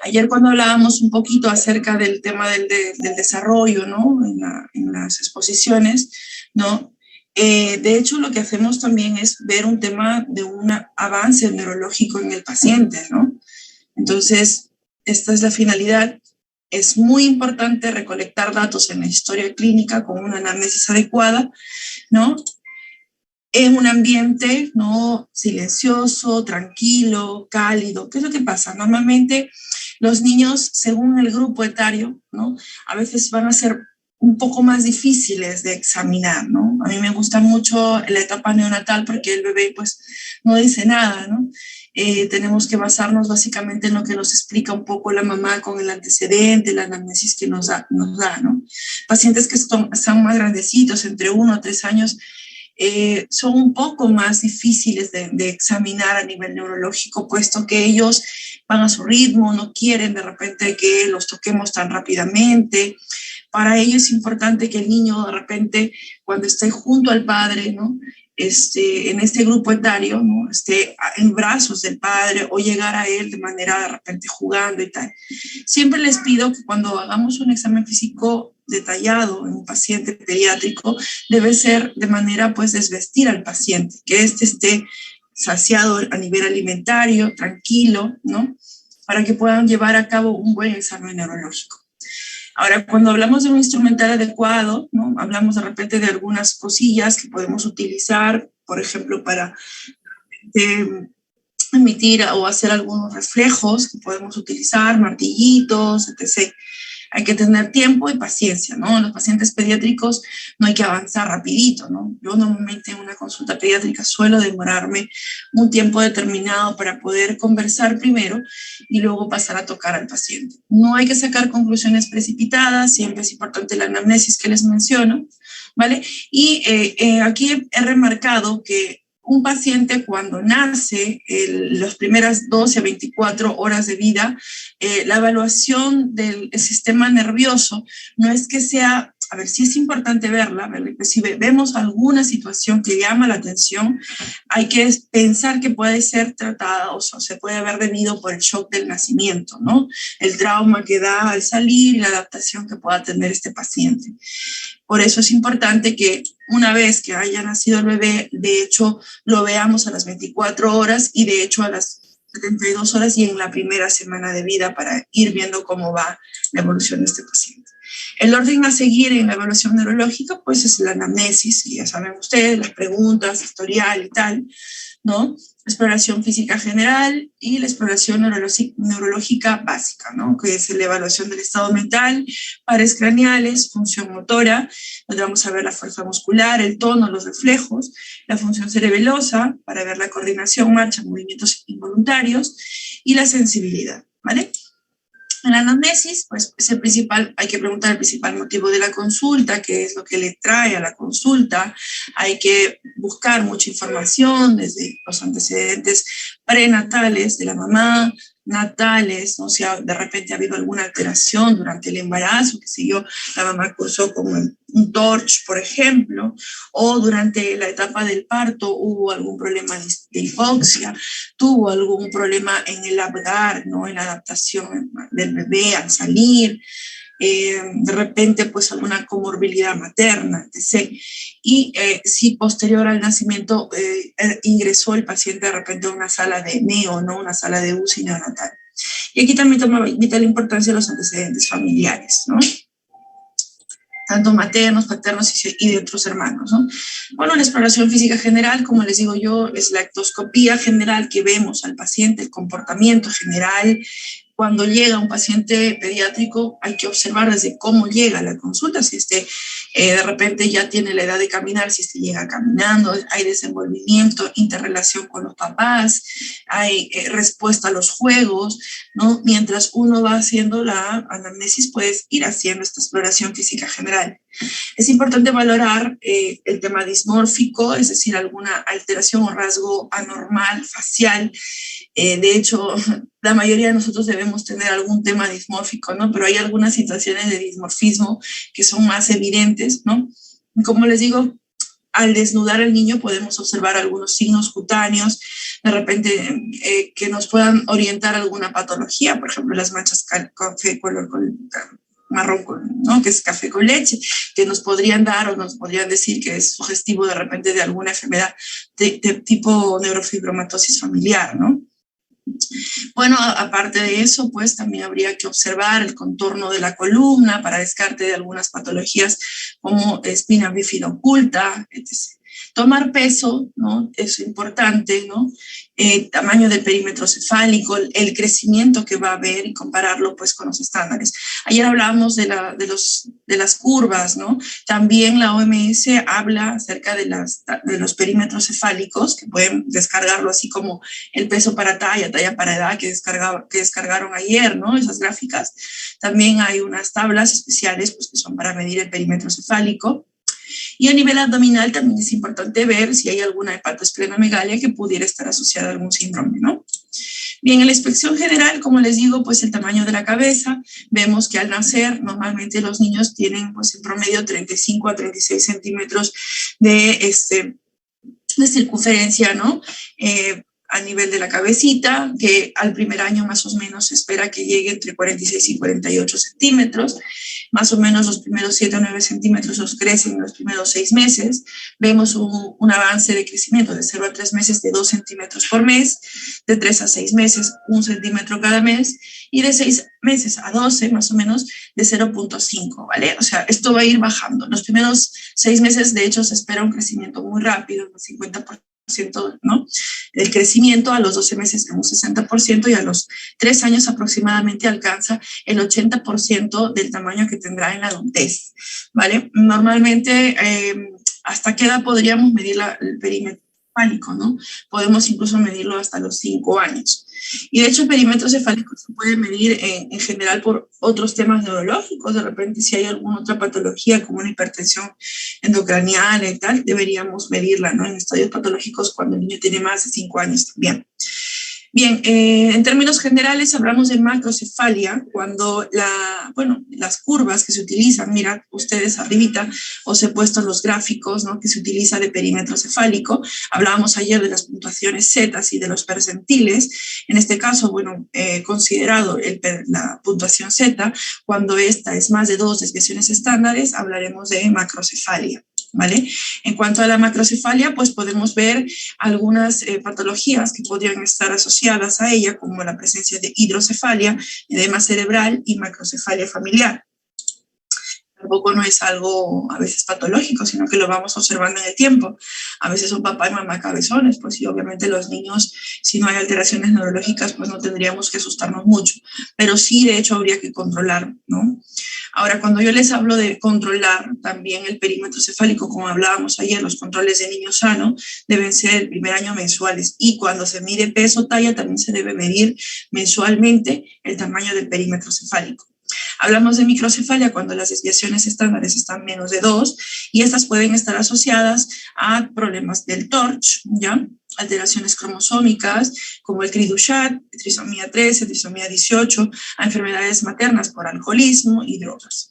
Ayer cuando hablábamos un poquito acerca del tema del desarrollo, ¿no? En las exposiciones, ¿no? De hecho, lo que hacemos también es ver un tema de un avance neurológico en el paciente, ¿no? Entonces, esta es la finalidad. Es muy importante recolectar datos en la historia clínica con una anamnesis adecuada, ¿no? En un ambiente, ¿no? Silencioso, tranquilo, cálido. ¿Qué es lo que pasa? Normalmente los niños, según el grupo etario, ¿no? A veces van a ser un poco más difíciles de examinar, ¿no? A mí me gusta mucho la etapa neonatal porque el bebé, pues, no dice nada, ¿no? Tenemos que basarnos básicamente en lo que nos explica un poco la mamá con el antecedente, la anamnesis que nos da, ¿no? Pacientes que están más grandecitos, entre 1 a 3 años, son un poco más difíciles de examinar a nivel neurológico, puesto que ellos van a su ritmo, no quieren de repente que los toquemos tan rápidamente. Para ellos es importante que el niño de repente, cuando esté junto al padre, ¿no? En este grupo etario, ¿no? Esté en brazos del padre o llegar a él de manera de repente jugando y tal. Siempre les pido que cuando hagamos un examen físico detallado en un paciente pediátrico, debe ser de manera, pues, desvestir al paciente, que éste esté saciado a nivel alimentario, tranquilo, ¿no? Para que puedan llevar a cabo un buen examen neurológico. Ahora, cuando hablamos de un instrumental adecuado, ¿no? Hablamos de repente de algunas cosillas que podemos utilizar, por ejemplo, para emitir o hacer algunos reflejos que podemos utilizar, martillitos, etc. Hay que tener tiempo y paciencia, ¿no? En los pacientes pediátricos no hay que avanzar rapidito, ¿no? Yo normalmente en una consulta pediátrica suelo demorarme un tiempo determinado para poder conversar primero y luego pasar a tocar al paciente. No hay que sacar conclusiones precipitadas, siempre es importante la anamnesis que les menciono, ¿vale? Y aquí he remarcado que un paciente cuando nace, las primeras 12 a 24 horas de vida, la evaluación del sistema nervioso no es que sea, a ver, sí es importante verla, si vemos alguna situación que llama la atención, hay que pensar que puede ser tratada o se puede haber debido por el shock del nacimiento, ¿no? El trauma que da al salir y la adaptación que pueda tener este paciente. Por eso es importante que una vez que haya nacido el bebé, de hecho, lo veamos a las 24 horas y de hecho a las 72 horas y en la primera semana de vida para ir viendo cómo va la evolución de este paciente. El orden a seguir en la evaluación neurológica, pues es la anamnesis, ya saben ustedes, las preguntas, historial y tal, ¿no? Exploración física general y la exploración neurológica básica, ¿no? Que es la evaluación del estado mental, pares craneales, función motora, donde vamos a ver la fuerza muscular, el tono, los reflejos, la función cerebelosa, para ver la coordinación, marcha, movimientos involuntarios, y la sensibilidad, ¿vale? En la anamnesis, pues es el principal, hay que preguntar el principal motivo de la consulta, qué es lo que le trae a la consulta, hay que buscar mucha información desde los antecedentes prenatales de la mamá, natales, ¿no? Si de repente ha habido alguna alteración durante el embarazo, que sé yo, la mamá cursó como un TORCH, por ejemplo, o durante la etapa del parto hubo algún problema de hipoxia, tuvo algún problema en el abgar, ¿no? En la adaptación del bebé al salir, de repente pues alguna comorbilidad materna, etc. Y si posterior al nacimiento ingresó el paciente de repente a una sala de neo, ¿no? Una sala de UCI neonatal. Y aquí también toma vital importancia los antecedentes familiares, ¿no? Tanto maternos, paternos y de otros hermanos, ¿no? Bueno, la exploración física general, como les digo yo, es la ectoscopía general que vemos al paciente, el comportamiento general. Cuando llega un paciente pediátrico, hay que observar desde cómo llega a la consulta, si de repente ya tiene la edad de caminar, si llega caminando, hay desenvolvimiento, interrelación con los papás, hay respuesta a los juegos, ¿no? Mientras uno va haciendo la anamnesis, puedes ir haciendo esta exploración física general. Es importante valorar el tema dismórfico, es decir, alguna alteración o rasgo anormal, facial. De hecho, la mayoría de nosotros debemos tener algún tema dismórfico, ¿no? Pero hay algunas situaciones de dismorfismo que son más evidentes, ¿no? Como les digo, al desnudar al niño podemos observar algunos signos cutáneos, de repente que nos puedan orientar a alguna patología, por ejemplo, las manchas café color marrón, ¿no? Que es café con leche, que nos podrían dar o nos podrían decir que es sugestivo de repente de alguna enfermedad de tipo neurofibromatosis familiar, ¿no? Bueno, aparte de eso, pues también habría que observar el contorno de la columna para descarte de algunas patologías como espina bífida oculta, etc. Tomar peso, ¿no? Es importante, ¿no? Tamaño del perímetro cefálico, el crecimiento que va a haber y compararlo pues con los estándares. Ayer hablábamos de las curvas, ¿no? También la OMS habla acerca de los perímetros cefálicos, que pueden descargarlo así como el peso para talla para edad que descargaron ayer, ¿no? Esas gráficas. También hay unas tablas especiales pues, que son para medir el perímetro cefálico. Y a nivel abdominal también es importante ver si hay alguna hepatosplenomegalia que pudiera estar asociada a algún síndrome, ¿no? Bien, en la inspección general, como les digo, pues el tamaño de la cabeza, vemos que al nacer normalmente los niños tienen pues en promedio 35 a 36 centímetros de circunferencia, ¿no? A nivel de la cabecita, que al primer año más o menos se espera que llegue entre 46 y 48 centímetros, más o menos los primeros 7 o 9 centímetros los crecen en los primeros 6 meses, vemos un avance de crecimiento de 0 a 3 meses de 2 centímetros por mes, de 3 a 6 meses 1 centímetro cada mes, y de 6 meses a 12 más o menos de 0.5, ¿vale? O sea, esto va a ir bajando. Los primeros 6 meses, de hecho, se espera un crecimiento muy rápido, un 50%, ¿no? El crecimiento a los 12 meses en un 60% y a los 3 años aproximadamente alcanza el 80% del tamaño que tendrá en la adultez, ¿vale? Normalmente, ¿hasta qué edad podríamos medir el perímetro cefálico, ¿no? Podemos incluso medirlo hasta los 5 años. Y de hecho el perímetro cefálico se puede medir en general por otros temas neurológicos. De repente si hay alguna otra patología como una hipertensión endocraniana y tal, deberíamos medirla, ¿no? En estadios patológicos cuando el niño tiene más de 5 años también. Bien, en términos generales hablamos de macrocefalia cuando las curvas que se utilizan, mirad ustedes arribita, os he puesto los gráficos, ¿no? Que se utiliza de perímetro cefálico. Hablábamos ayer de las puntuaciones Z y de los percentiles. En este caso, bueno, considerado la puntuación Z, cuando esta es más de 2 desviaciones estándares, hablaremos de macrocefalia. ¿Vale? En cuanto a la macrocefalia, pues podemos ver algunas patologías que podrían estar asociadas a ella, como la presencia de hidrocefalia, edema cerebral y macrocefalia familiar. Tampoco no es algo a veces patológico, sino que lo vamos observando en el tiempo. A veces son papá y mamá cabezones, pues y obviamente los niños, si no hay alteraciones neurológicas, pues no tendríamos que asustarnos mucho. Pero sí, de hecho, habría que controlar, ¿no? Ahora, cuando yo les hablo de controlar también el perímetro cefálico, como hablábamos ayer, los controles de niño sano deben ser el primer año mensuales. Y cuando se mide peso, talla, también se debe medir mensualmente el tamaño del perímetro cefálico. Hablamos de microcefalia cuando las desviaciones estándares están menos de 2 y estas pueden estar asociadas a problemas del TORCH, ¿ya? Alteraciones cromosómicas como el cri-du-chat, trisomía 13, trisomía 18, a enfermedades maternas por alcoholismo y drogas.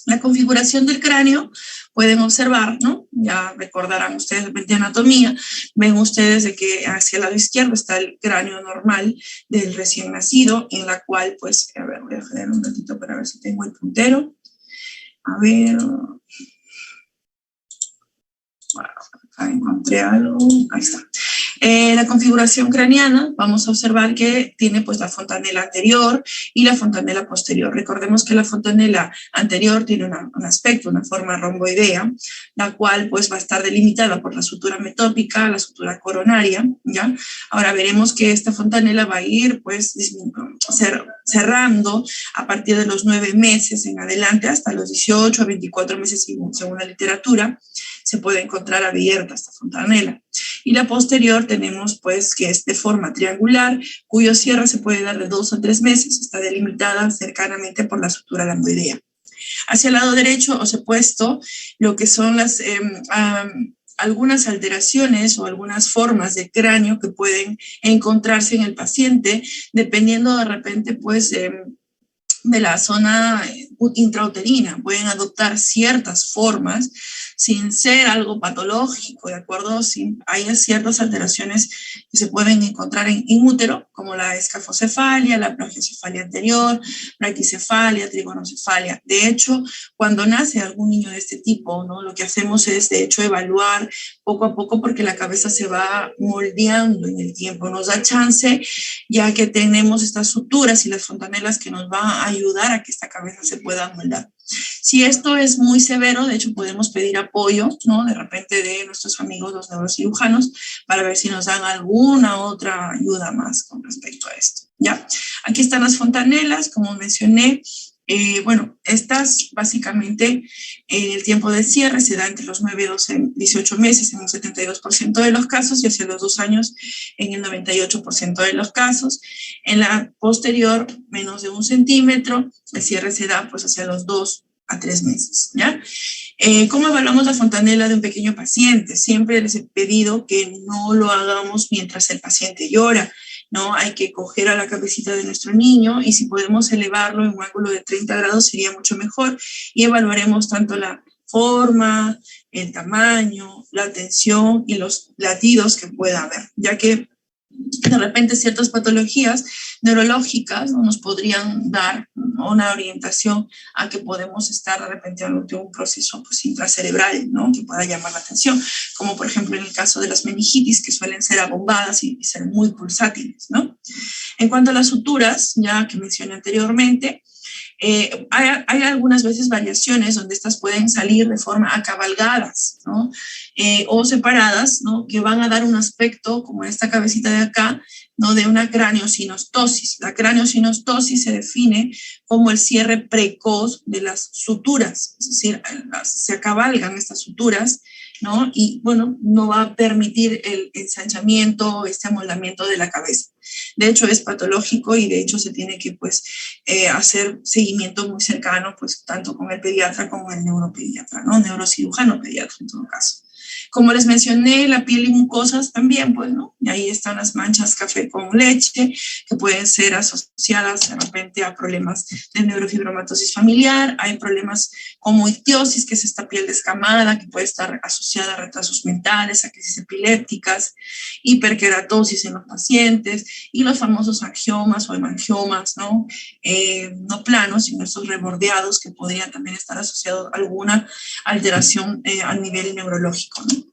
La configuración del cráneo pueden observar, ¿no? Ya recordarán ustedes de anatomía, ven ustedes de que hacia el lado izquierdo está el cráneo normal del recién nacido, en la cual, pues, a ver, voy a frenar un ratito para ver si tengo el puntero. A ver, bueno, acá encontré algo, ahí está. La configuración craneana, vamos a observar que tiene pues la fontanela anterior y la fontanela posterior. Recordemos que la fontanela anterior tiene un aspecto, una forma romboidea, la cual pues va a estar delimitada por la sutura metópica, la sutura coronaria, ¿ya? Ahora veremos que esta fontanela va a ir pues cerrando a partir de los 9 meses en adelante hasta los 18 a 24 meses según la literatura, se puede encontrar abierta esta fontanela. Y la posterior tenemos pues que es de forma triangular, cuyo cierre se puede dar de 2 a 3 meses, está delimitada cercanamente por la sutura lambdoidea. Hacia el lado derecho os he puesto lo que son las algunas alteraciones o algunas formas de cráneo que pueden encontrarse en el paciente, dependiendo de repente pues de la zona intrauterina. Pueden adoptar ciertas formas sin ser algo patológico, ¿de acuerdo? Hay ciertas alteraciones que se pueden encontrar en útero, como la escafocefalia, la plagiocefalia anterior, braquicefalia, trigonocefalia. De hecho, cuando nace algún niño de este tipo, ¿no? Lo que hacemos es, de hecho, evaluar poco a poco porque la cabeza se va moldeando en el tiempo. Nos da chance, ya que tenemos estas suturas y las fontanelas que nos van a ayudar a que esta cabeza se pueda moldar. Si esto es muy severo, de hecho podemos pedir apoyo, ¿no? De repente de nuestros amigos los neurocirujanos para ver si nos dan alguna otra ayuda más con respecto a esto, ¿ya? Aquí están las fontanelas, como mencioné. Bueno, estas básicamente el tiempo de cierre se da entre los 9, 12, 18 meses en un 72% de los casos y hacia los 2 años en el 98% de los casos. En la posterior, menos de 1 centímetro, el cierre se da pues hacia los 2 a 3 meses, ¿ya? ¿Cómo evaluamos la fontanela de un pequeño paciente? Siempre les he pedido que no lo hagamos mientras el paciente llora, ¿no? Hay que coger a la cabecita de nuestro niño y si podemos elevarlo en un ángulo de 30 grados sería mucho mejor y evaluaremos tanto la forma, el tamaño, la tensión y los latidos que pueda haber, ya que de repente ciertas patologías neurológicas, ¿no? Nos podrían dar, ¿no? Una orientación a que podemos estar de repente ante un proceso pues, intracerebral, ¿no? Que pueda llamar la atención, como por ejemplo en el caso de las meningitis, que suelen ser abombadas y ser muy pulsátiles, ¿no? En cuanto a las suturas, ya que mencioné anteriormente, hay algunas veces variaciones donde estas pueden salir de forma acabalgadas, ¿no? O separadas, ¿no? Que van a dar un aspecto, como esta cabecita de acá, ¿no? De una craneosinostosis. La craneosinostosis se define como el cierre precoz de las suturas, es decir, se acabalgan estas suturas, ¿no? Y bueno, no va a permitir el ensanchamiento, este amoldamiento de la cabeza. De hecho, es patológico y de hecho se tiene que pues hacer seguimiento muy cercano, pues tanto con el pediatra como el neuropediatra, ¿no? Neurocirujano pediatra en todo caso. Como les mencioné, la piel y mucosas también, pues, ¿no? Y ahí están las manchas café con leche, que pueden ser asociadas de repente a problemas de neurofibromatosis familiar. Hay problemas como ictiosis, que es esta piel descamada, que puede estar asociada a retrasos mentales, a crisis epilépticas, hiperkeratosis en los pacientes, y los famosos angiomas o hemangiomas, ¿no? No planos, sino estos rebordeados, que podrían también estar asociados a alguna alteración a nivel neurológico, ¿no?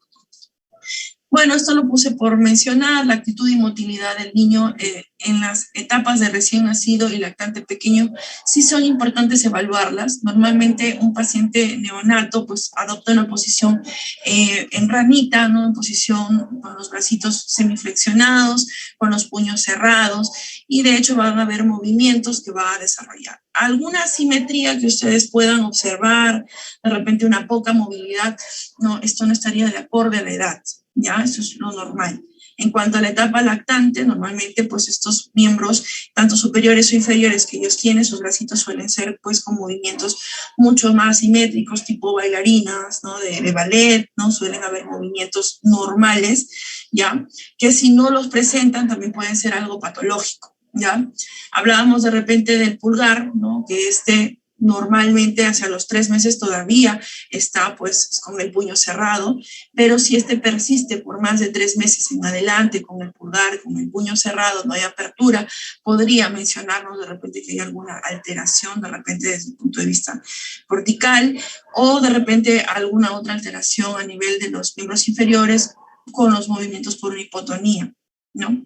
Bueno, esto lo puse por mencionar, la actitud y motilidad del niño en las etapas de recién nacido y lactante pequeño, sí son importantes evaluarlas. Normalmente un paciente neonato pues adopta una posición en ranita, ¿no? En posición con los bracitos semiflexionados, con los puños cerrados y de hecho van a haber movimientos que va a desarrollar. Alguna asimetría que ustedes puedan observar, de repente una poca movilidad, no, esto no estaría de acuerdo a la edad. Ya, eso es lo normal. En cuanto a la etapa lactante, normalmente pues estos miembros, tanto superiores o inferiores que ellos tienen, sus bracitos suelen ser pues con movimientos mucho más simétricos, tipo bailarinas, ¿no? De ballet, ¿no? Suelen haber movimientos normales, ¿ya? Que si no los presentan también pueden ser algo patológico, ¿ya? Hablábamos de repente del pulgar, ¿no? Que normalmente hacia los 3 meses todavía está pues con el puño cerrado, pero si este persiste por más de 3 meses en adelante con el pulgar, con el puño cerrado, no hay apertura, podría mencionarnos de repente que hay alguna alteración, de repente desde el punto de vista cortical, o de repente alguna otra alteración a nivel de los miembros inferiores con los movimientos por una hipotonía, ¿no?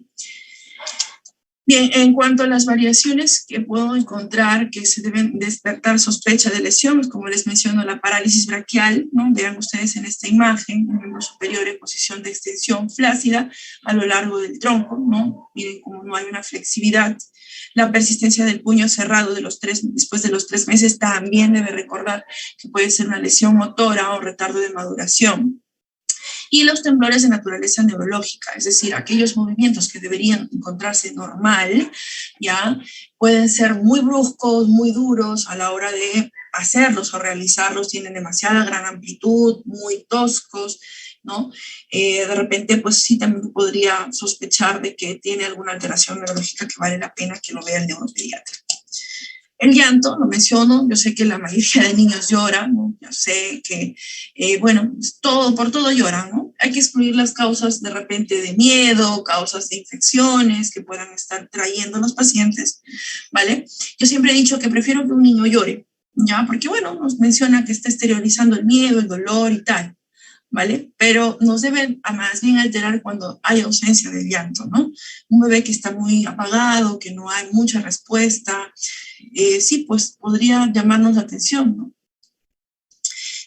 Bien, en cuanto a las variaciones que puedo encontrar que se deben despertar sospecha de lesiones, como les menciono, la parálisis braquial, ¿no? Vean ustedes en esta imagen, el miembro superior en posición de extensión flácida a lo largo del tronco, ¿no? Miren cómo no hay una flexibilidad. La persistencia del puño cerrado después de los 3 meses también debe recordar que puede ser una lesión motora o retardo de maduración. Y los temblores de naturaleza neurológica, es decir, aquellos movimientos que deberían encontrarse normal, ya pueden ser muy bruscos, muy duros a la hora de hacerlos o realizarlos, tienen demasiada gran amplitud, muy toscos, ¿no? De repente, pues sí, también podría sospechar de que tiene alguna alteración neurológica que vale la pena que lo vea el neuropediatra. El llanto, lo menciono, yo sé que la mayoría de niños lloran, ¿no? Yo sé que, bueno, por todo lloran, ¿no? Hay que excluir las causas de repente de miedo, causas de infecciones que puedan estar trayendo los pacientes, ¿vale? Yo siempre he dicho que prefiero que un niño llore, ¿ya? Porque, bueno, nos menciona que está exteriorizando el miedo, el dolor y tal, ¿vale? Pero nos debe a más bien alterar cuando hay ausencia de llanto, ¿no? Un bebé que está muy apagado, que no hay mucha respuesta, sí, pues podría llamarnos la atención, ¿no?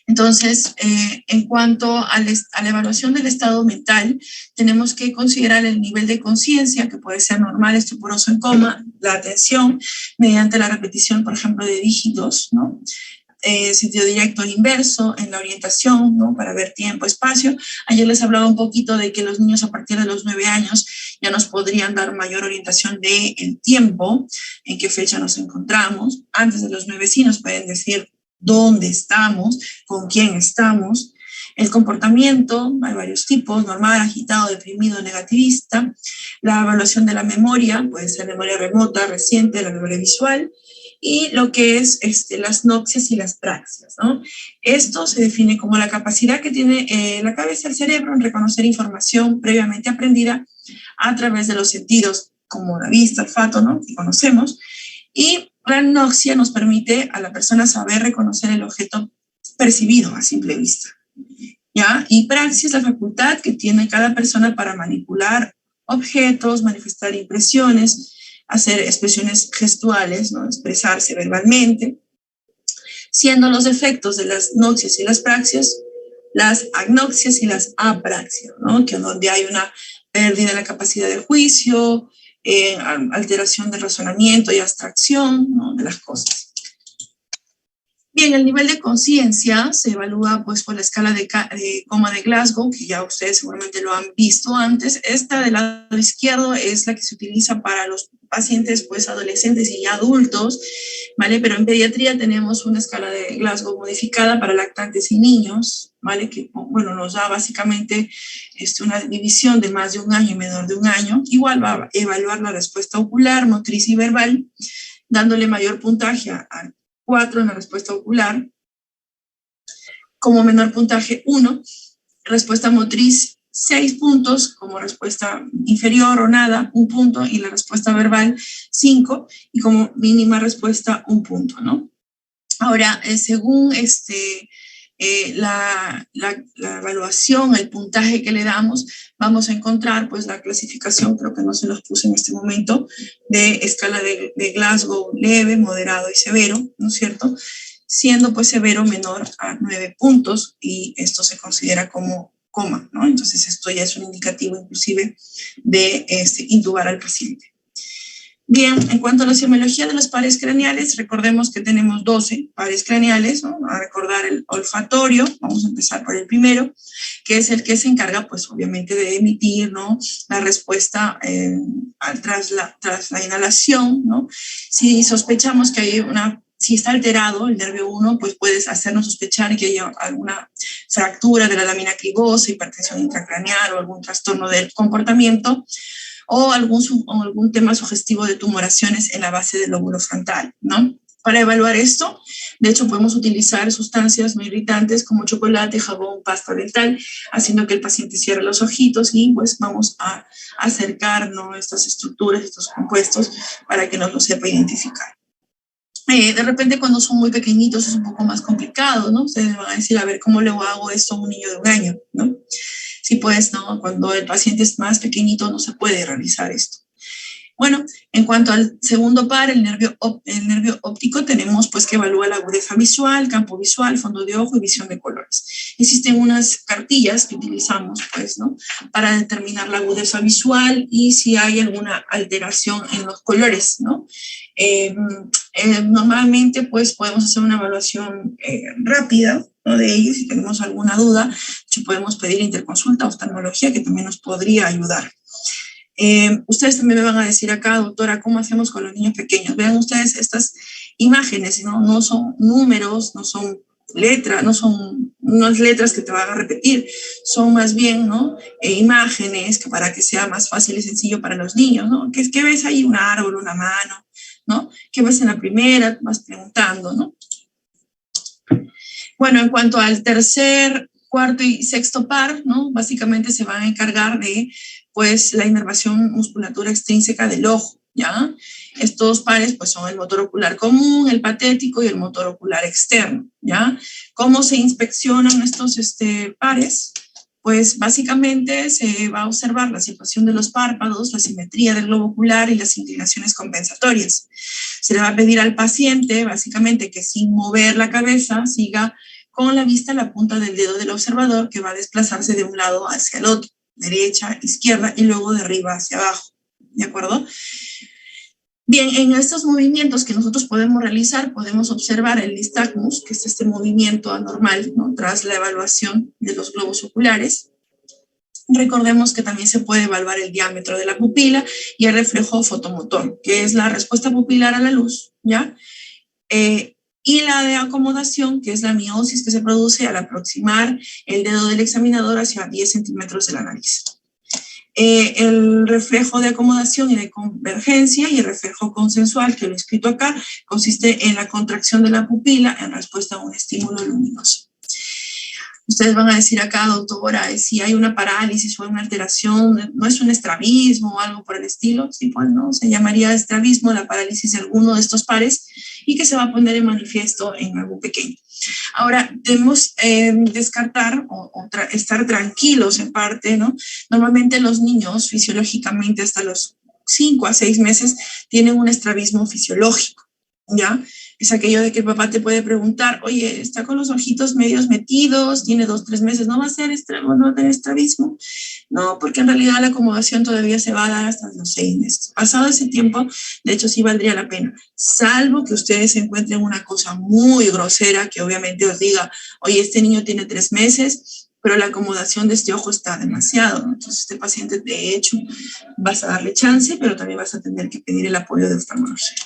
Entonces, en cuanto a la evaluación del estado mental, tenemos que considerar el nivel de conciencia, que puede ser normal, estuporoso, en coma, la atención, mediante la repetición, por ejemplo, de dígitos, ¿no? Sentido directo al inverso, en la orientación, ¿no? Para ver tiempo, espacio. Ayer les hablaba un poquito de que los niños a partir de los 9 años ya nos podrían dar mayor orientación del tiempo, en qué fecha nos encontramos. Antes de los 9 sí nos pueden decir dónde estamos, con quién estamos. El comportamiento, hay varios tipos, normal, agitado, deprimido, negativista. La evaluación de la memoria, puede ser memoria remota, reciente, la memoria visual, y lo que es las nopsias y las praxias, ¿no? Esto se define como la capacidad que tiene la cabeza, el cerebro, en reconocer información previamente aprendida a través de los sentidos, como la vista, olfato, ¿no? Que conocemos, y la noxia nos permite a la persona saber reconocer el objeto percibido a simple vista, ¿ya? Y praxis es la facultad que tiene cada persona para manipular objetos, manifestar impresiones, hacer expresiones gestuales, ¿no? Expresarse verbalmente, siendo los efectos de las noxias y las praxias las agnoxias y las apraxias, ¿no? Que donde hay una pérdida de la capacidad de juicio, alteración de razonamiento y abstracción, ¿no? De las cosas. Bien, el nivel de conciencia se evalúa pues por la escala de coma de Glasgow, que ya ustedes seguramente lo han visto antes. Esta del lado izquierdo es la que se utiliza para los pacientes pues adolescentes y adultos, ¿vale? Pero en pediatría tenemos una escala de Glasgow modificada para lactantes y niños, ¿vale? Que, bueno, nos da básicamente una división de más de un año y menor de un año. Igual va a evaluar la respuesta ocular, motriz y verbal, dándole mayor puntaje a 4 en la respuesta ocular, como menor puntaje 1, respuesta motriz 6 puntos, como respuesta inferior o nada 1 punto, y la respuesta verbal 5, y como mínima respuesta 1 punto, ¿no? Ahora, según la evaluación, el puntaje que le damos, vamos a encontrar pues la clasificación, creo que no se los puse en este momento, de escala de Glasgow leve, moderado y severo, ¿no es cierto? Siendo pues severo menor a 9 puntos, y esto se considera como coma, ¿no? Entonces esto ya es un indicativo inclusive de intubar al paciente. Bien, en cuanto a la semiología de los pares craneales, recordemos que tenemos 12 pares craneales, ¿no? A recordar el olfatorio, vamos a empezar por el primero, que es el que se encarga, pues obviamente, de emitir, ¿no? La respuesta tras la inhalación, ¿no? Si sospechamos que hay si está alterado el nervio 1, pues puedes hacernos sospechar que haya alguna fractura de la lámina cribosa, hipertensión intracraneal o algún trastorno del comportamiento, o algún tema sugestivo de tumoraciones en la base del lóbulo frontal, ¿no? Para evaluar esto, de hecho, podemos utilizar sustancias no irritantes como chocolate, jabón, pasta dental, haciendo que el paciente cierre los ojitos, y pues vamos a acercar, ¿no?, estas estructuras, estos compuestos, para que nos lo sepa identificar. De repente, cuando son muy pequeñitos es un poco más complicado, ¿no? Ustedes van a decir, a ver, ¿cómo le hago esto a un niño de 1 año, ¿no? Sí, pues, ¿no? Cuando el paciente es más pequeñito no se puede realizar esto. Bueno, en cuanto al segundo par, el nervio óptico, tenemos pues que evalúa la agudeza visual, campo visual, fondo de ojo y visión de colores. Existen unas cartillas que utilizamos, pues, ¿no?, para determinar la agudeza visual y si hay alguna alteración en los colores, ¿no? Normalmente, pues, podemos hacer una evaluación rápida, ¿no?, de ellos. Si tenemos alguna duda, podemos pedir interconsulta, oftalmología, que también nos podría ayudar. Ustedes también me van a decir acá, doctora, ¿cómo hacemos con los niños pequeños? Vean ustedes estas imágenes, ¿no? No son números, no son letras, no son unas letras que te van a repetir, son más bien, ¿no?, imágenes que para que sea más fácil y sencillo para los niños, ¿no? ¿Qué ves ahí? Un árbol, una mano, ¿no? ¿Qué ves en la primera? Vas preguntando, ¿no? Bueno, en cuanto al tercer, cuarto y sexto par, ¿no? Básicamente se van a encargar de, pues, la inervación musculatura extrínseca del ojo, ¿ya? Estos pares, pues, son el motor ocular común, el patético y el motor ocular externo, ¿ya? ¿Cómo se inspeccionan estos pares? Pues básicamente se va a observar la situación de los párpados, la simetría del globo ocular y las inclinaciones compensatorias. Se le va a pedir al paciente, básicamente, que sin mover la cabeza siga con la vista la punta del dedo del observador, que va a desplazarse de un lado hacia el otro, derecha, izquierda y luego de arriba hacia abajo. ¿De acuerdo? Bien, en estos movimientos que nosotros podemos realizar, podemos observar el nistagmus, que es este movimiento anormal, ¿no? Tras la evaluación de los globos oculares. Recordemos que también se puede evaluar el diámetro de la pupila y el reflejo fotomotor, que es la respuesta pupilar a la luz, ¿ya? Y la de acomodación, que es la miosis que se produce al aproximar el dedo del examinador hacia 10 centímetros de la nariz. El reflejo de acomodación y de convergencia y el reflejo consensual, que lo he escrito acá, consiste en la contracción de la pupila en respuesta a un estímulo luminoso. Ustedes van a decir acá, doctora, si hay una parálisis o una alteración, ¿no es un estrabismo o algo por el estilo? Sí, pues no, se llamaría estrabismo la parálisis de alguno de estos pares y que se va a poner en manifiesto en algo pequeño. Ahora, debemos descartar o estar tranquilos en parte, ¿no? Normalmente los niños fisiológicamente hasta los 5 a 6 meses tienen un estrabismo fisiológico, ¿ya? Es aquello de que el papá te puede preguntar, oye, está con los ojitos medios metidos, tiene 2, 3 meses, ¿no va a ser no va a tener estrabismo? No, porque en realidad la acomodación todavía se va a dar hasta los 6 meses. Pasado ese tiempo, de hecho, sí valdría la pena, salvo que ustedes encuentren una cosa muy grosera que obviamente os diga, oye, este niño tiene 3 meses, pero la acomodación de este ojo está demasiado, ¿no? Entonces, este paciente, de hecho, vas a darle chance, pero también vas a tener que pedir el apoyo de oftalmología.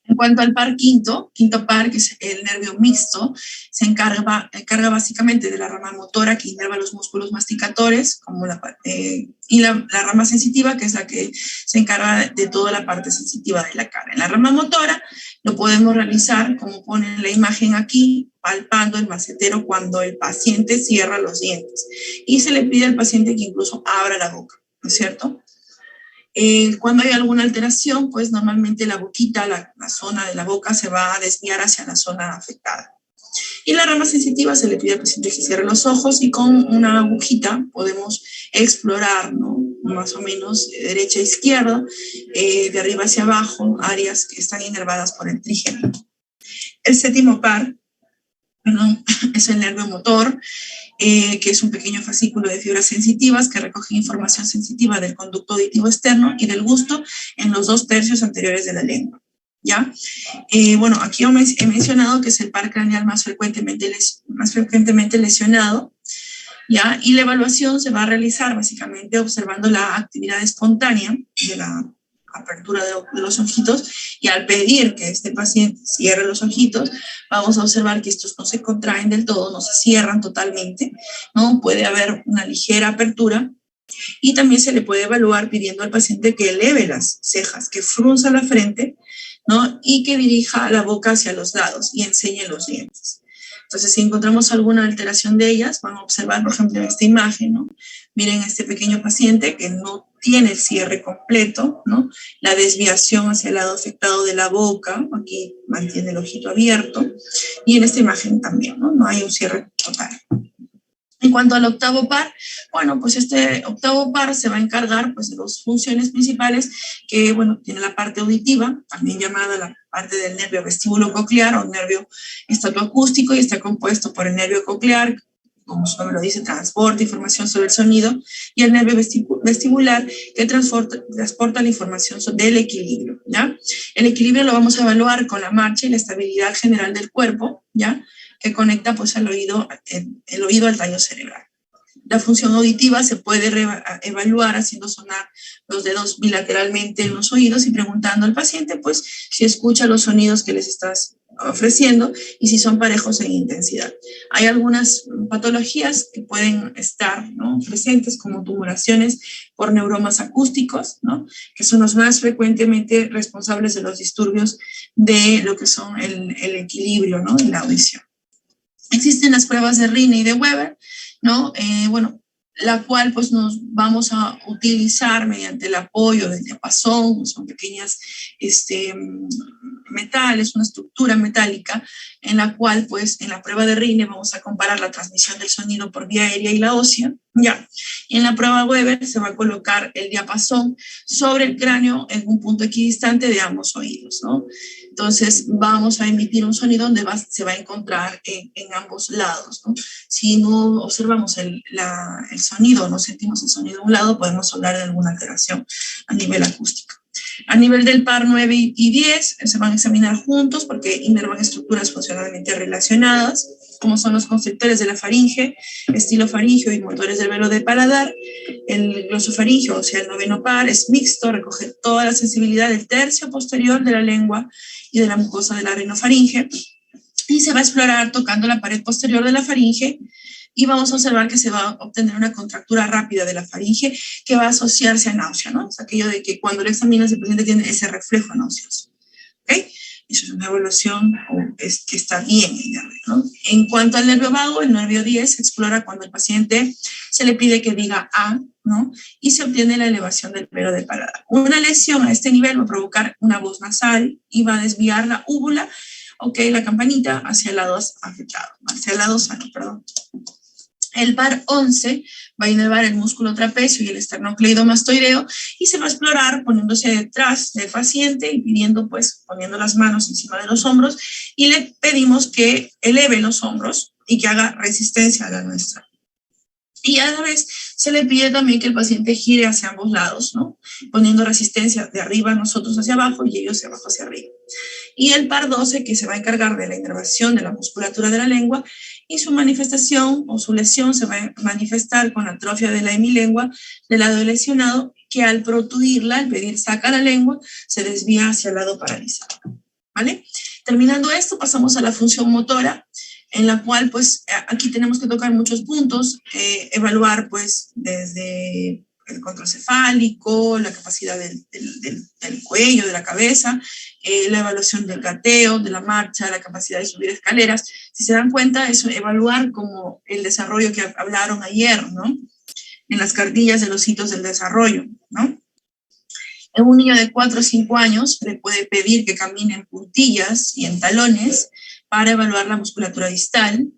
En cuanto al par quinto par, que es el nervio mixto, se encarga básicamente de la rama motora que inerva los músculos masticadores, como y la rama sensitiva, que es la que se encarga de toda la parte sensitiva de la cara. En la rama motora lo podemos realizar, como pone en la imagen aquí, palpando el macetero cuando el paciente cierra los dientes. Y se le pide al paciente que incluso abra la boca, ¿no es cierto? Cuando hay alguna alteración, pues normalmente la boquita, la zona de la boca se va a desviar hacia la zona afectada. Y la rama sensitiva se le pide al paciente que cierre los ojos y con una agujita podemos explorar, ¿no? Más o menos de derecha a izquierda, de arriba hacia abajo, áreas que están inervadas por el trígeno. El séptimo par, es el nervio motor, que es un pequeño fascículo de fibras sensitivas que recoge información sensitiva del conducto auditivo externo y del gusto en los 2 tercios anteriores de la lengua, ¿ya? Bueno, aquí he mencionado que es el par craneal más frecuentemente lesionado, ¿ya? Y la evaluación se va a realizar básicamente observando la actividad espontánea de la apertura de los ojitos, y al pedir que este paciente cierre los ojitos, vamos a observar que estos no se contraen del todo, no se cierran totalmente, ¿no? Puede haber una ligera apertura, y también se le puede evaluar pidiendo al paciente que eleve las cejas, que frunza la frente, ¿no? Y que dirija la boca hacia los lados y enseñe los dientes. Entonces, si encontramos alguna alteración de ellas, vamos a observar, por ejemplo, en esta imagen, ¿no? Miren este pequeño paciente que no tiene el cierre completo, ¿no? La desviación hacia el lado afectado de la boca, aquí mantiene el ojito abierto, y en esta imagen también, ¿no? No hay un cierre total. En cuanto al octavo par, bueno, pues este octavo par se va a encargar pues de 2 funciones principales, que, bueno, tiene la parte auditiva, también llamada la parte del nervio vestíbulo coclear o nervio estatoacústico, y está compuesto por el nervio coclear, como su nombre lo dice, transporta información sobre el sonido, y el nervio vestibular, que transporta la información del equilibrio, ¿ya? El equilibrio lo vamos a evaluar con la marcha y la estabilidad general del cuerpo, ¿ya? Que conecta pues al oído, el oído al tallo cerebral. La función auditiva se puede evaluar haciendo sonar los dedos bilateralmente en los oídos y preguntando al paciente pues si escucha los sonidos que les estás ofreciendo y si son parejos en intensidad. Hay algunas patologías que pueden estar, ¿no?, presentes, como tumoraciones por neuromas acústicos, ¿no?, que son los más frecuentemente responsables de los disturbios de lo que son el equilibrio, ¿no?, y la audición. Existen las pruebas de Rinne y de Weber, ¿no? Bueno, la cual pues nos vamos a utilizar mediante el apoyo del diapasón, son pequeñas metales, una estructura metálica, en la cual pues en la prueba de Rinne vamos a comparar la transmisión del sonido por vía aérea y la ósea, ya, y en la prueba Weber se va a colocar el diapasón sobre el cráneo en un punto equidistante de ambos oídos, ¿no? Entonces vamos a emitir un sonido donde se va a encontrar en ambos lados, ¿no? Si no observamos el sonido, no sentimos el sonido de un lado, podemos hablar de alguna alteración a nivel acústico. A nivel del par 9 y 10 se van a examinar juntos porque inervan estructuras funcionalmente relacionadas, como son los constrictores de la faringe, estilofaringeo y motores del velo de paladar. El glosofaringeo, o sea, el noveno par, es mixto, recoge toda la sensibilidad del tercio posterior de la lengua y de la mucosa de la rinofaringe, y se va a explorar tocando la pared posterior de la faringe, y vamos a observar que se va a obtener una contractura rápida de la faringe que va a asociarse a náusea, ¿no? Es aquello de que cuando lo examinas el paciente tiene ese reflejo nauseoso, ¿ok? Eso es una evaluación que está bien el nervio, ¿no? En cuanto al nervio vago, el nervio 10 se explora cuando el paciente se le pide que diga A, ¿no? Y se obtiene la elevación del velo del paladar. Una lesión a este nivel va a provocar una voz nasal y va a desviar la úvula, ok, la campanita, hacia el lado afectado, hacia el lado sano, perdón. El par 11 va a inervar el músculo trapecio y el esternocleidomastoideo y se va a explorar poniéndose detrás del paciente y pidiendo, pues, poniendo las manos encima de los hombros, y le pedimos que eleve los hombros y que haga resistencia a la nuestra. Y a la vez se le pide también que el paciente gire hacia ambos lados, ¿no? Poniendo resistencia de arriba nosotros hacia abajo y ellos de abajo hacia arriba. Y el par 12, que se va a encargar de la inervación de la musculatura de la lengua, y su manifestación o su lesión se va a manifestar con atrofia de la hemilengua del lado lesionado, que al protuirla, al pedir saca la lengua, se desvía hacia el lado paralizado, ¿vale? Terminando esto, pasamos a la función motora, en la cual, pues, aquí tenemos que tocar muchos puntos, evaluar, pues, desde el control cefálico, la capacidad del cuello, de la cabeza, la evaluación del gateo, de la marcha, la capacidad de subir escaleras. Si se dan cuenta, es evaluar como el desarrollo que hablaron ayer, ¿no? En las cartillas de los hitos del desarrollo, ¿no? En un niño de 4 o 5 años le puede pedir que camine en puntillas y en talones para evaluar la musculatura distal.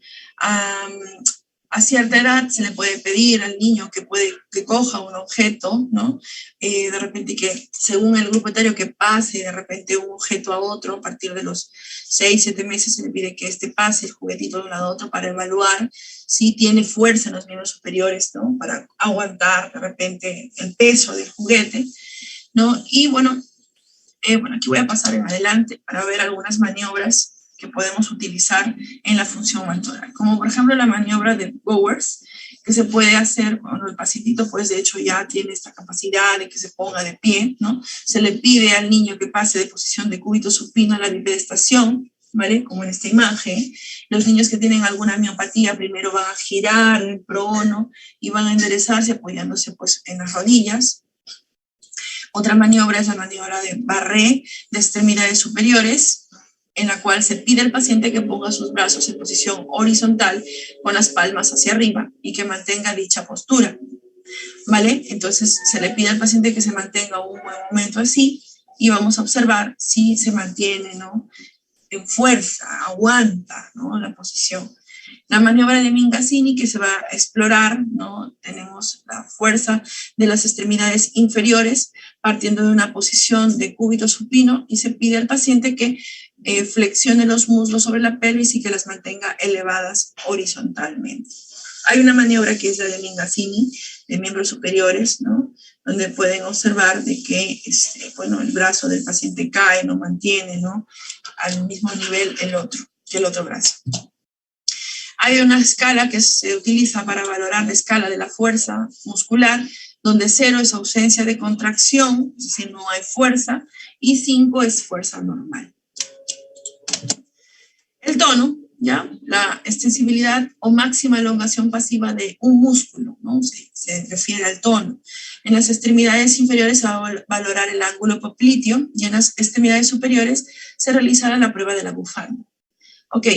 A cierta edad se le puede pedir al niño que coja un objeto, ¿no? De repente que según el grupo etario que pase de repente un objeto a otro, a partir de los 6, 7 meses se le pide que pase el juguetito de un lado a otro para evaluar si tiene fuerza en los miembros superiores, ¿no? Para aguantar de repente el peso del juguete, ¿no? Y bueno, aquí voy a pasar en adelante para ver algunas maniobras que podemos utilizar en la función motora, como por ejemplo la maniobra de Bowers, que se puede hacer cuando el pacientito, pues de hecho ya tiene esta capacidad de que se ponga de pie, ¿no? Se le pide al niño que pase de posición de cúbito supino a la bipedestación, ¿vale? Como en esta imagen. Los niños que tienen alguna miopatía primero van a girar el prono y van a enderezarse apoyándose pues en las rodillas. Otra maniobra es la maniobra de Barré de extremidades superiores, en la cual se pide al paciente que ponga sus brazos en posición horizontal con las palmas hacia arriba y que mantenga dicha postura, ¿vale? Entonces se le pide al paciente que se mantenga un buen momento así y vamos a observar si se mantiene, ¿no? En fuerza, aguanta, ¿no? La posición. La maniobra de Mingazzini, que se va a explorar, ¿no? Tenemos la fuerza de las extremidades inferiores partiendo de una posición de cúbito supino y se pide al paciente que flexione los muslos sobre la pelvis y que las mantenga elevadas horizontalmente. Hay una maniobra que es la de Mingazzini, de miembros superiores, ¿no? Donde pueden observar de que bueno, el brazo del paciente cae, no mantiene, ¿no? Al mismo nivel que el otro brazo. Hay una escala que se utiliza para valorar la escala de la fuerza muscular, donde 0 es ausencia de contracción, es decir, no hay fuerza, y 5 es fuerza normal. tono, ¿ya? La extensibilidad o máxima elongación pasiva de un músculo, ¿no? Se refiere al tono. En las extremidades inferiores se va a valorar el ángulo popliteo y en las extremidades superiores se realizará la prueba de la bufanda. Ok,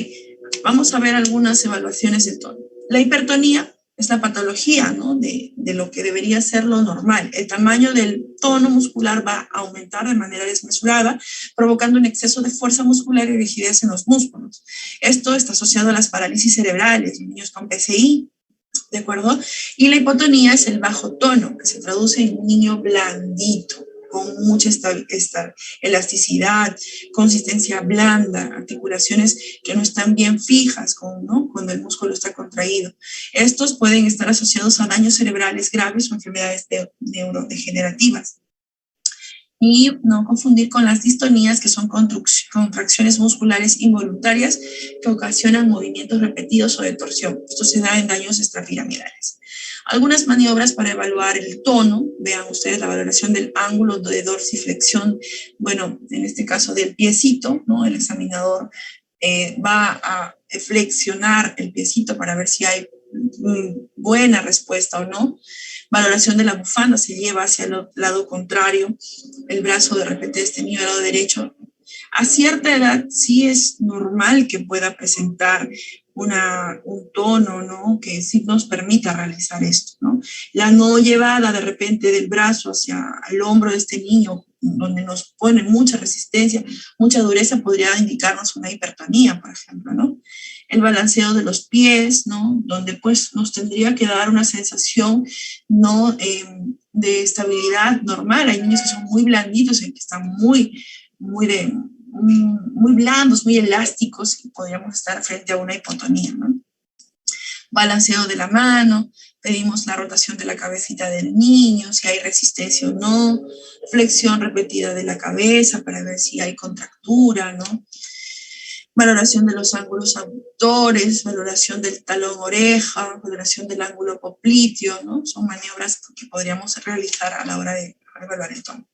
vamos a ver algunas evaluaciones del tono. La hipertonía es la patología, ¿no? de lo que debería ser lo normal. El tamaño del tono muscular va a aumentar de manera desmesurada, provocando un exceso de fuerza muscular y rigidez en los músculos. Esto está asociado a las parálisis cerebrales, niños con PCI, ¿de acuerdo? Y la hipotonía es el bajo tono, que se traduce en un niño blandito, con mucha elasticidad, consistencia blanda, articulaciones que no están bien fijas ¿no? Cuando el músculo está contraído. Estos pueden estar asociados a daños cerebrales graves o enfermedades neurodegenerativas. Y no confundir con las distonías, que son contracciones musculares involuntarias que ocasionan movimientos repetidos o de torsión. Esto se da en daños extrapiramidales. Algunas maniobras para evaluar el tono, vean ustedes la valoración del ángulo de dorsiflexión, bueno, en este caso del piecito, ¿no? El examinador va a flexionar el piecito para ver si hay buena respuesta o no. Valoración de la bufanda, se lleva hacia el lado contrario, el brazo de repente extendido al lado derecho. A cierta edad sí es normal que pueda presentar un tono, ¿no? Que sí nos permita realizar esto, ¿no? La no llevada de repente del brazo hacia el hombro de este niño, donde nos pone mucha resistencia, mucha dureza, podría indicarnos una hipertonía, por ejemplo, ¿no? El balanceo de los pies, ¿no? Donde pues nos tendría que dar una sensación, ¿no? De estabilidad normal. Hay niños que son muy blanditos, que están muy blandos, muy elásticos, y podríamos estar frente a una hipotonía, ¿no? Balanceo de la mano, pedimos la rotación de la cabecita del niño, si hay resistencia o no, flexión repetida de la cabeza para ver si hay contractura, ¿no? Valoración de los ángulos abductores, valoración del talón oreja, valoración del ángulo popliteo, ¿no? Son maniobras que podríamos realizar a la hora de evaluar el tono.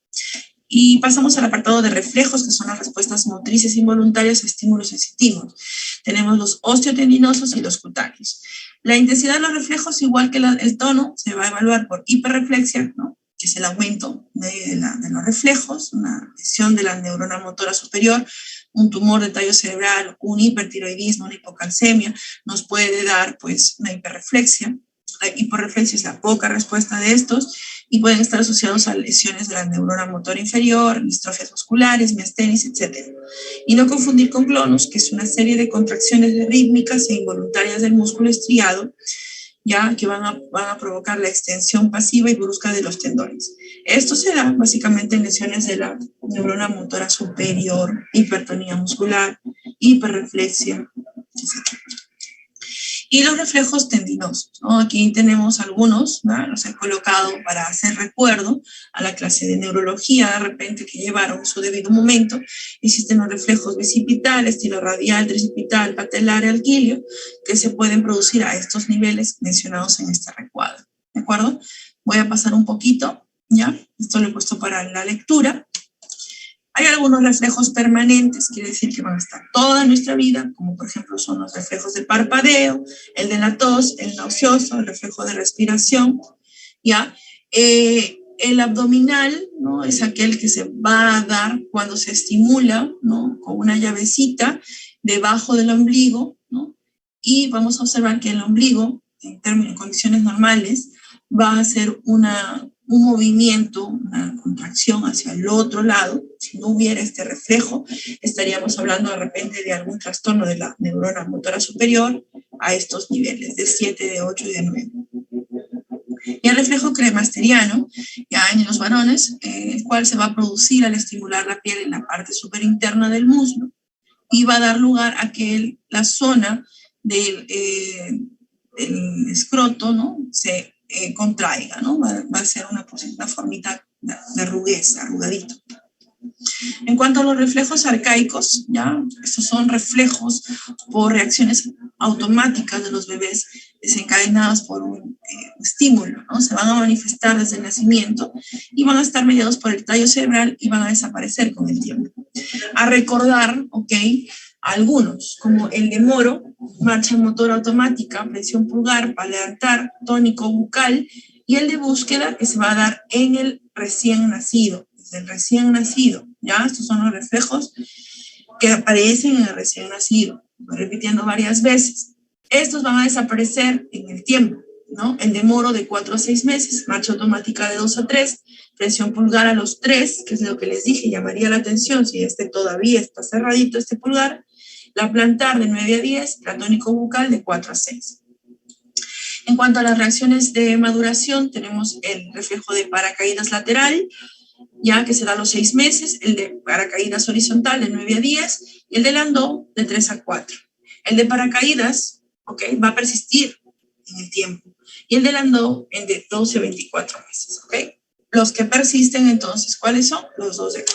Y pasamos al apartado de reflejos, que son las respuestas motrices involuntarias a estímulos sensitivos. Tenemos los osteotendinosos y los cutáneos. La intensidad de los reflejos, igual que el tono, se va a evaluar por hiperreflexia, ¿no? Que es el aumento de los reflejos, una lesión de la neurona motora superior, un tumor de tallo cerebral, un hipertiroidismo, una hipocalcemia, nos puede dar pues una hiperreflexia. La hiporreflexia es la poca respuesta de estos y pueden estar asociados a lesiones de la neurona motora inferior, distrofias musculares, miastenis, etc. Y no confundir con clonus, que es una serie de contracciones rítmicas e involuntarias del músculo estriado, ya que van a provocar la extensión pasiva y brusca de los tendones. Esto se da básicamente en lesiones de la neurona motora superior, hipertonía muscular, hiperreflexia, etc. Y los reflejos tendinosos, ¿no? Aquí tenemos algunos, ¿no? Los he colocado para hacer recuerdo a la clase de neurología, de repente, que llevaron su debido momento. Existen los reflejos bicipitales, estilo radial, tricipital, patelar y alquilio, que se pueden producir a estos niveles mencionados en este recuadro, ¿de acuerdo? Voy a pasar un poquito, ¿ya? Esto lo he puesto para la lectura. Hay algunos reflejos permanentes, quiere decir que van a estar toda nuestra vida, como por ejemplo son los reflejos del parpadeo, el de la tos, el nauseoso, el reflejo de respiración, ¿ya? El abdominal, ¿no? Es aquel que se va a dar cuando se estimula, ¿no? Con una llavecita debajo del ombligo, ¿no? Y vamos a observar que el ombligo, en condiciones normales, va a hacer un movimiento, una contracción hacia el otro lado. Si no hubiera este reflejo, estaríamos hablando de repente de algún trastorno de la neurona motora superior a estos niveles de 7, de 8 y de 9. Y el reflejo cremasteriano, ya en los varones, el cual se va a producir al estimular la piel en la parte superinterna del muslo y va a dar lugar a que la zona del escroto, ¿no? Se contraiga, ¿no? Va a ser una formita de arrugueza, arrugadito. En cuanto a los reflejos arcaicos, ¿ya? Estos son reflejos por reacciones automáticas de los bebés desencadenadas por un estímulo, ¿no? Se van a manifestar desde el nacimiento y van a estar mediados por el tallo cerebral y van a desaparecer con el tiempo. A recordar, ¿ok? Algunos, como el de Moro, marcha motora automática, presión pulgar, palantar, tónico bucal, y el de búsqueda que se va a dar en el recién nacido, desde el recién nacido, ¿ya? Estos son los reflejos que aparecen en el recién nacido, repitiendo varias veces. Estos van a desaparecer en el tiempo, ¿no? El de Moro de 4 a 6 meses, marcha automática de 2 a 3, presión pulgar a los 3, que es lo que les dije, llamaría la atención si todavía está cerradito este pulgar. La plantar de 9 a 10, la tónico bucal de 4 a 6. En cuanto a las reacciones de maduración, tenemos el reflejo de paracaídas lateral, ya que se da a los 6 meses, el de paracaídas horizontal de 9 a 10 y el de landau de 3 a 4. El de paracaídas, va a persistir en el tiempo y el de landau en de 12 a 24 meses, Los que persisten, entonces, ¿cuáles son? Los dos de acá.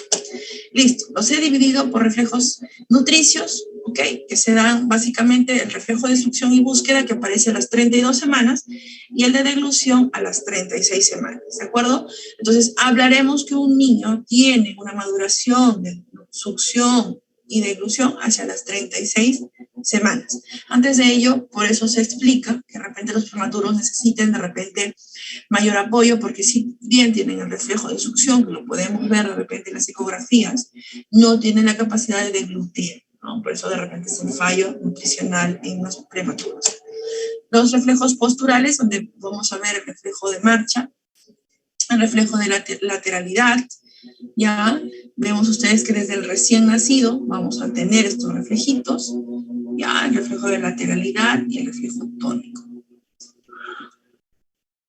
Listo, los he dividido por reflejos nutricios, que se dan básicamente el reflejo de succión y búsqueda que aparece a las 32 semanas y el de deglución a las 36 semanas, ¿de acuerdo? Entonces, hablaremos que un niño tiene una maduración de succión y deglución hacia las 36 semanas. Antes de ello, por eso se explica que de repente los prematuros necesiten de repente mayor apoyo, porque si bien tienen el reflejo de succión, que lo podemos ver de repente en las ecografías, no tienen la capacidad de deglutir, ¿no? Por eso de repente es un fallo nutricional en los prematuros. Los reflejos posturales, donde vamos a ver el reflejo de marcha, el reflejo de lateralidad, ya vemos ustedes que desde el recién nacido vamos a tener estos reflejitos, ya el reflejo de lateralidad y el reflejo tónico.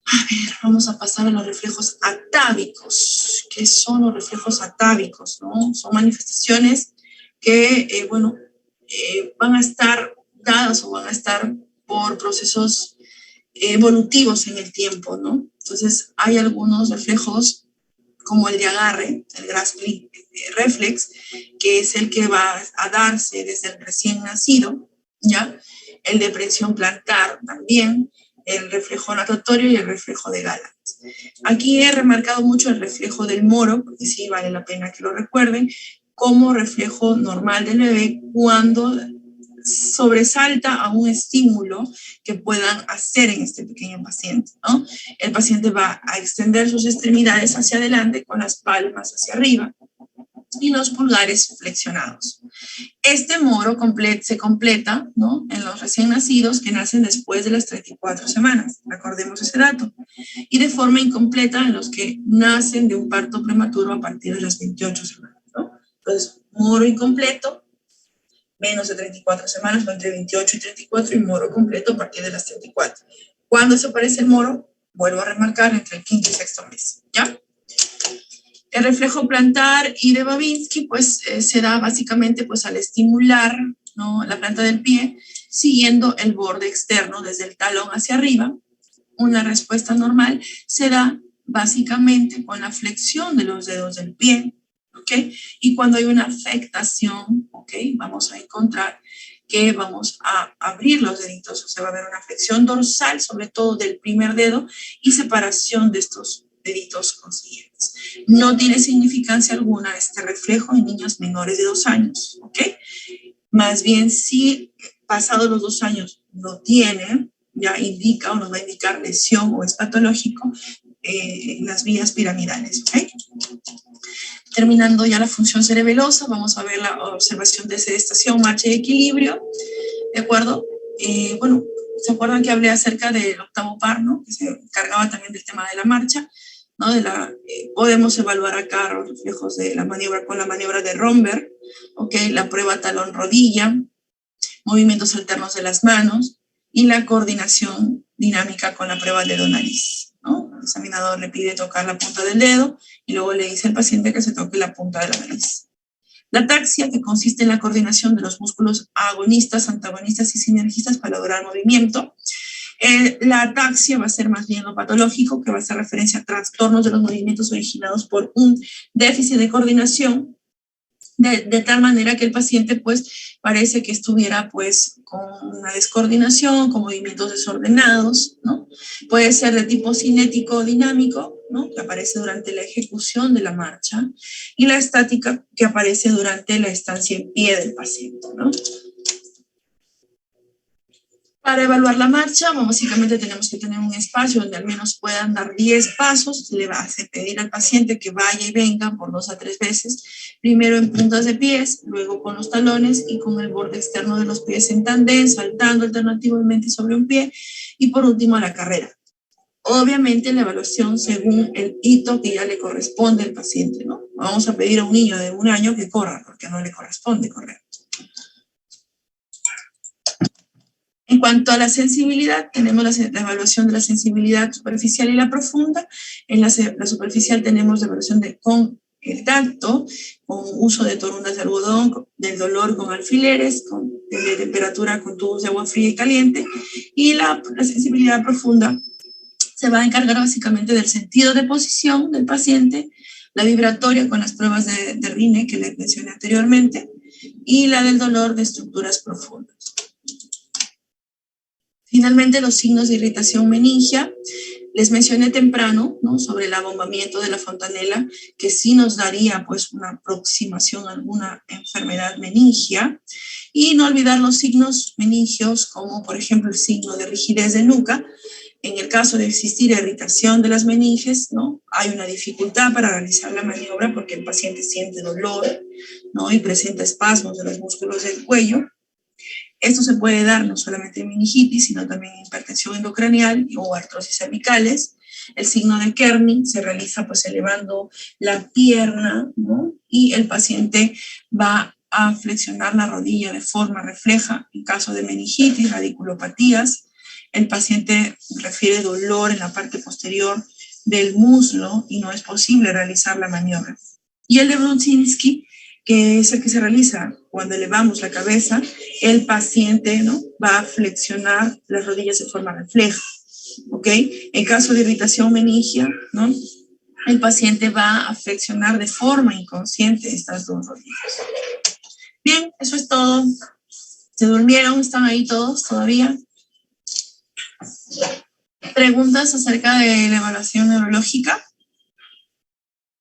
A ver, vamos a pasar a los reflejos atávicos. ¿Qué son los reflejos atávicos? ¿No? Son manifestaciones que, van a estar dadas o van a estar por procesos evolutivos en el tiempo, ¿no? Entonces, hay algunos reflejos como el de agarre, el grasping reflex, que es el que va a darse desde el recién nacido, ¿ya? El de presión plantar también, el reflejo natatorio y el reflejo de Galant. Aquí he remarcado mucho el reflejo del Moro, porque sí vale la pena que lo recuerden, como reflejo normal del bebé cuando sobresalta a un estímulo que puedan hacer en este pequeño paciente, ¿no? El paciente va a extender sus extremidades hacia adelante con las palmas hacia arriba y los pulgares flexionados. Este Moro se completa, ¿no?, en los recién nacidos que nacen después de las 34 semanas, recordemos ese dato, y de forma incompleta en los que nacen de un parto prematuro a partir de las 28 semanas, ¿no? Entonces, Moro incompleto, menos de 34 semanas, o entre 28 y 34, y Moro completo a partir de las 34. ¿Cuándo se aparece el Moro? Vuelvo a remarcar, entre el quinto y sexto mes, ¿ya? El reflejo plantar y de Babinski, pues, se da básicamente, pues, al estimular, ¿no?, la planta del pie, siguiendo el borde externo desde el talón hacia arriba. Una respuesta normal se da básicamente con la flexión de los dedos del pie, y cuando hay una afectación, vamos a encontrar que vamos a abrir los deditos, o sea, va a haber una flexión dorsal, sobre todo del primer dedo, y separación de estos deditos consiguientes. No tiene significancia alguna este reflejo en niños menores de 2 años, Más bien, si pasados los 2 años no tiene, ya indica o nos va a indicar lesión o es patológico en las vías piramidales, Terminando ya la función cerebelosa, vamos a ver la observación de sedestación, marcha y equilibrio, ¿de acuerdo? ¿Se acuerdan que hablé acerca del octavo par, ¿no?, que se encargaba también del tema de la marcha, ¿no? Podemos evaluar acá los reflejos de la maniobra con la maniobra de Romberg, la prueba talón-rodilla, movimientos alternos de las manos y la coordinación dinámica con la prueba dedo-nariz, ¿no? El examinador le pide tocar la punta del dedo y luego le dice al paciente que se toque la punta de la nariz. La ataxia, que consiste en la coordinación de los músculos agonistas, antagonistas y sinergistas para lograr movimiento. La ataxia va a ser más bien lo patológico, que va a hacer referencia a trastornos de los movimientos originados por un déficit de coordinación, de tal manera que el paciente, pues, parece que estuviera, pues, con una descoordinación, con movimientos desordenados, ¿no? Puede ser de tipo cinético o dinámico, ¿no?, que aparece durante la ejecución de la marcha, y la estática, que aparece durante la estancia en pie del paciente, ¿no? Para evaluar la marcha, básicamente tenemos que tener un espacio donde al menos puedan dar 10 pasos. Le va a pedir al paciente que vaya y venga por 2 a 3 veces, primero en puntas de pies, luego con los talones y con el borde externo de los pies en tandem, saltando alternativamente sobre un pie, y por último a la carrera. Obviamente la evaluación según el hito que ya le corresponde al paciente, ¿no? Vamos a pedir a un niño de 1 año que corra, porque no le corresponde correr. En cuanto a la sensibilidad, tenemos la evaluación de la sensibilidad superficial y la profunda. En la superficial tenemos la evaluación con el tacto, con uso de torundas de algodón, del dolor con alfileres, de temperatura con tubos de agua fría y caliente. Y la sensibilidad profunda se va a encargar básicamente del sentido de posición del paciente, la vibratoria con las pruebas de Rine que les mencioné anteriormente, y la del dolor de estructuras profundas. Finalmente, los signos de irritación meningia. Les mencioné temprano, ¿no?, sobre el abombamiento de la fontanela, que sí nos daría pues una aproximación a alguna enfermedad meningia. Y no olvidar los signos meningios, como por ejemplo el signo de rigidez de nuca. En el caso de existir irritación de las meninges, ¿no?, hay una dificultad para realizar la maniobra porque el paciente siente dolor, ¿no?, y presenta espasmos de los músculos del cuello. Esto se puede dar no solamente en meningitis, sino también en hipertensión endocranial o artrosis cervicales. El signo de Kerning se realiza pues elevando la pierna, ¿no?, y el paciente va a flexionar la rodilla de forma refleja. En caso de meningitis, radiculopatías, el paciente refiere dolor en la parte posterior del muslo y no es posible realizar la maniobra. Y el de Brudzinski, que es el que se realiza cuando elevamos la cabeza, el paciente, ¿no?, va a flexionar las rodillas de forma refleja, ¿ok? En caso de irritación meningia, ¿no?, el paciente va a flexionar de forma inconsciente estas dos rodillas. Bien, eso es todo. ¿Se durmieron? ¿Están ahí todos todavía? ¿Preguntas acerca de la evaluación neurológica?